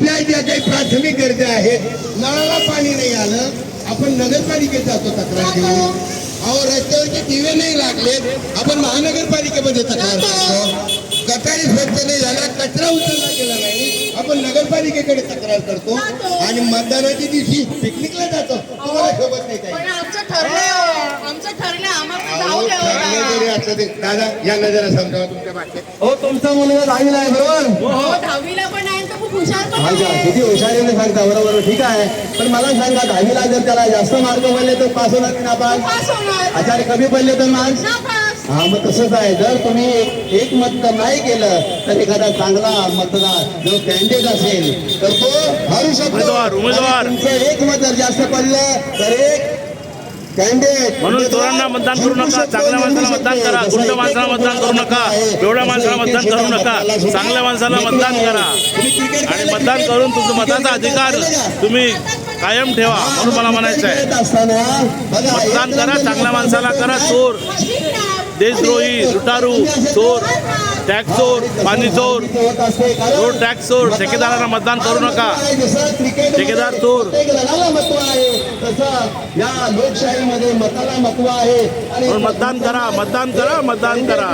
आपल्या ज्या काही प्राथमिक गरजा आहेत, नळाला पाणी नाही आलं, आपण नगरपालिकेत जातो तक्रार घेऊन. अहो रस्त्यावरचे दिवे नाही लागलेत, आपण महानगरपालिकेमध्ये तक्रार करतो. गटारी स्वच्छ नाही झाला, कचरा उचलला गेला नाही, आपण नगरपालिकेकडे तक्रार करतो. आणि मतदानाच्या दिवशी पिकनिकला जातो, तुम्हाला सोबत नाही काही. दादा यांना जरा समजावा तुमच्या बाटल्या. हो तुमचा मुलगा 10वीला आहे बरोबर. 10वीला पण आहे तो खूप हुशार पण अच्छा आहे. किती हुशारीने सांगता बरोबर ठीक आहे. पण मला सांगा 10वीला जर त्याला जास्त मार्क पडले तर पास होणार की नापास? पास होणार. अच्छा आणि कमी पडले तर मार्क्स? नापास. हा मग तसंच आहे. जर तुम्ही एक मतदान नाही केलं तर एखादा चांगला मतदार जो कॅन्डिडेट असेल तर तो हरू शकतो. उमेदवार तुमचं एक मत जर जास्त पडलं तर एक कॅन्डिडेट. म्हणून चोरांना मतदान करू नका, चांगल्या माणसाला मतदान करा. गुंड माणसाला मतदान करू नका, एवढ्या माणसाला मतदान करू नका, चांगल्या माणसाला मतदान करा. आणि मतदान करून तुमचा मताचा अधिकार तुम्ही कायम ठेवा म्हणून मला म्हणायचं आहे. मतदान करा, चांगल्या माणसाला करा. चोर, देशद्रोही, लुटारू, चोर, टॅक्स चोर, पाणी चोर, रोड टॅक्स चोर, ठेकेदारांना मतदान करू नका. ठेकेदार चोर. महत्व आहे तसं या लोकशाहीमध्ये मताला महत्व आहे. आणि म्हणून मतदान करा, मतदान करा, मतदान करा.